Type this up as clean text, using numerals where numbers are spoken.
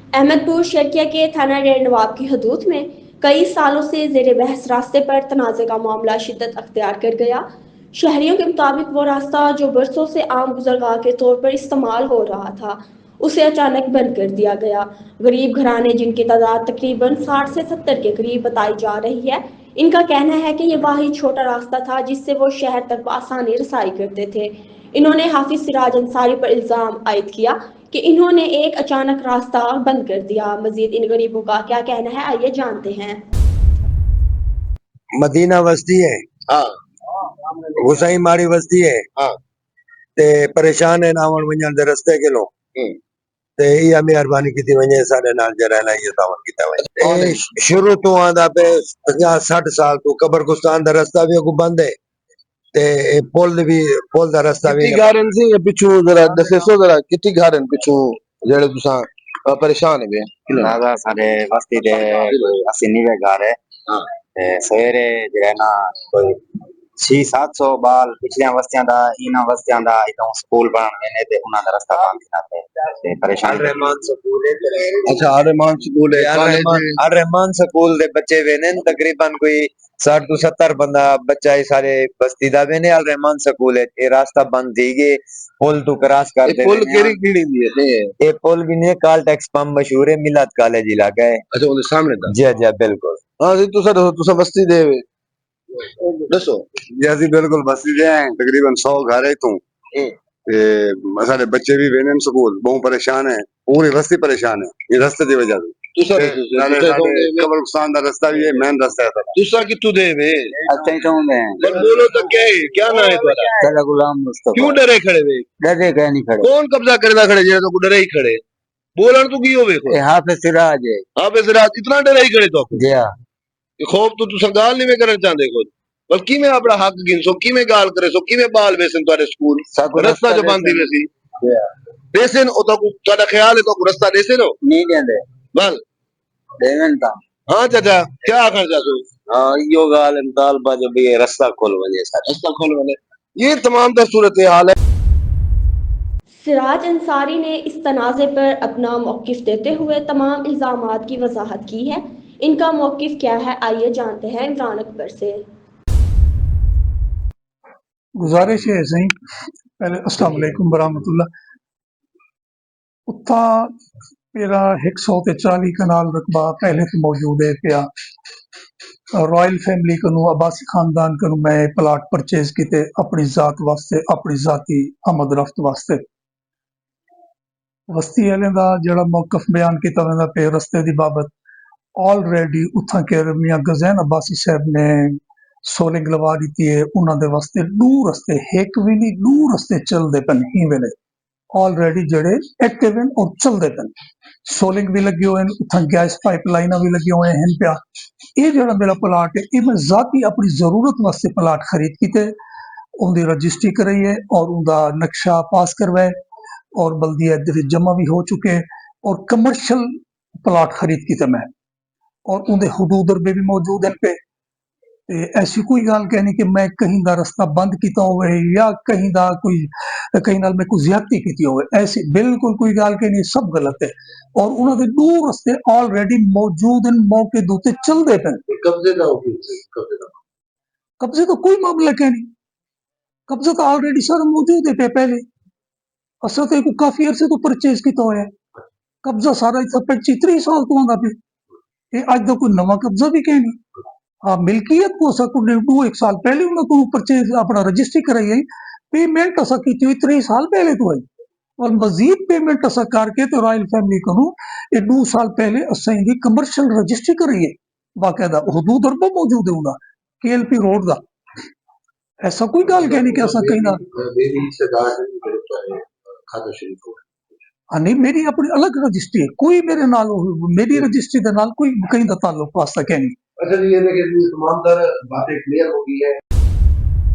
अहमदपुर शर्किया के थाना डेर नवाब की हदूद में कई सालों से जेर बहस रास्ते पर तनाज़े का मामला शिद्दत अख्तियार कर गया। शहरियों के मुताबिक वो रास्ता जो बरसों से आम गुजरगाह के तौर पर इस्तेमाल हो रहा था, उसे अचानक बंद कर दिया गया। गरीब घराने, जिनकी तादाद तकरीबन 60 से 70 के करीब बताई जा रही है, इनका कहना है कि ये वाहिद छोटा रास्ता था जिससे वो शहर तक आसानी रसाई करते थे। इन्होंने हाफिज सिराज अंसारी पर इल्ज़ाम आयद किया कि इन्होंने एक अचानक रास्ता बंद कर दिया। मजीद इन गरीबों का क्या कहना है, आइए जानते हैं। मदीना बस्ती है, हाँ हुसैन माड़ी बस्ती है हाँ ते परेशान है नावण वञण दे रस्ते के लो ते इहा मेहरबानी की वञे साडे नाल जरा ये तावन कीता वञे। शुरू तो आंदा पे 50-60 साल तो कब्रस्तान दा रास्ता भी अगू बंद है ते पुल दा रास्ता भी कितनी गारन सी ये पिछू जरा दसेसो जरा कितनी गारन पिछू जेड़े तुसा परेशान है दादा सारे बस्ती दे कोई 80-90 घर है। हाँ ते सवेरे जे ना कोई 600-700 बाल पिछलियां बस्तियां दा इना बस्तियां दा इतों स्कूल पढ़न वेने ते उना दा रास्ता बंद थी ते परेशान रहमान स्कूल है। अच्छा आरमान स्कूल है अल रहमान स्कूल दे बच्चे वेने तकरीबन कोई 60 तो 70 बंदा बच्चा ही सारे बस्ती दा वेने। अल रहमान स्कूल है ये रास्ता बंद थी गए पुल तो क्रॉस कर दे पुल केरी कीड़ी दी है ये पुल भी ने काल टैक्स पंप मशहूर है मिलाद कॉलेज इलाका है। अच्छा उनके सामने था जी जी बिल्कुल। हाँ जी तुसा बस्ती दे दसो जी ਅਸੀਂ ਬਿਲकुल बस्ती दे हैं तकरीबन 100 घर है तू ते सारे बच्चे भी वेने स्कूल बहुत परेशान है पूरी बस्ती परेशान है ये रास्ते की वजह से तुसा नाले कब्रिस्तान का रास्ता भी है मेन रास्ता है सारा तुसा कितू दे वे अच्छा ही तो में पर बोलो तो क्या ना है तुम्हारा तेरा गुलाम मुस्तफा क्यों डरे खड़े वे डरे कह नहीं खड़े कौन कब्जा करना खड़े जे तो डरे ही खड़े बोलन तू की होवे को ये हाफिज सिराज है। हां पे जरा इतना डरे ही खड़े तो जी हाँ ये खौफ तो तुसा गाल नहीं में करना चाहते खुद बल्कि में अपना हक गिनसो की में गाल करे सो की में बाल बेसन तुम्हारे स्कूल रास्ता जो बांधी वैसी बेसन ओ तो तुम्हारा ख्याल है तो रास्ता देसे नो नहीं देंदे बल देवन ता हाँ चाचा क्या आखर चाचू हाँ यो गाल इमदाल बा जो भी रास्ता खोल वने सारा रास्ता खोल वाले ये तमाम तर सूरत हाल है। सिराज अंसारी ने इस तनाज़े पर अपना मौक़िफ़ देते हुए तमाम इल्ज़ामात की वजाहत की है। इनका मौक़िफ़ क्या है, आइए जानते हैं इमरान अकबर से। गुजारिश है ऐसे ही पहले अस्सलाम वालेकुम बरामतुल्लाह उत्था मेरा 140 कनाल रकबा पहले तो मौजूद है पिया रॉयल फैमिली कनू अब्बासी खानदान कनू मैं प्लाट परचेज किते अपनी जात वास्ते अपनी जाती आमद रफ्त वास्ते बस्ती वाले दा जेड़ा मौकफ बयान किया वेंदा पे रस्ते दी बाबत ऑलरेडी उत्था के मियां गजैन अब्बासी साहब ने सोलिंग लवा दी है उन्होंने वास्ते दू रस्ते एक भी नहीं दू रस्ते चलते पन ही वेले ऑलरेडी जड़े एक्टिव हैं और चलते पन सोलिंग भी लगे हुए हैं उत्था गैस पाइपलाइन भी लगे हुए हैं पिया ये जड़ा मेरा प्लाट है ये मैं जाती अपनी जरूरत वास्ते प्लाट खरीद किते उनकी रजिस्ट्री कराई है और उनका नक्शा पास करवाए और बल्दिया जमा भी हो चुके और कमर्शियल प्लाट खरीद किते मैं और उनके हदूद में भी मौजूद हैं पे ऐसी कोई गाल कहनी कि मैं कहीं दा रास्ता बंद किया होवे या कहीं दा कोई कहीं नाल मैं कोई ज्यादती की होवे ऐसी बिल्कुल कोई गाल कहनी सब गलत है और उन्होंने दो रास्ते ऑलरेडी मौजूद हैं मौके दूते चलते पे कब्जे तो कोई मामला कहनी कब्जा तो ऑलरेडी सारा मौजूद है पे पहले असा तो काफी अरसे तो परचेज किया हुआ है कब्जा सारा इतना 25-30 साल तो आंदा पे ये आज तो कोई नवा कब्जा भी कहनी हाँ मिल्कियत को सकूँ एक साल पहले उन्होंने परचेज अपना रजिस्ट्री कराई है पेमेंट असा की 3 साल पहले तो आई और मजीद पेमेंट असा करके तो रॉयल फैमिली को ये 2 साल पहले असा इनकी कमर्शियल रजिस्ट्री कराई है बाकायदा हदूद और मौजूद है उनका KLP रोड का ऐसा कोई गाल कहनी कि ऐसा कहीं ना हाँ नहीं मेरी अपनी अलग रजिस्ट्री है कोई मेरे नाल मेरी रजिस्ट्री के नाल कोई कहीं का ताल्लुक वास्ता कहनी अच्छा जी ये तमाम तर बातें क्लियर हो गई है।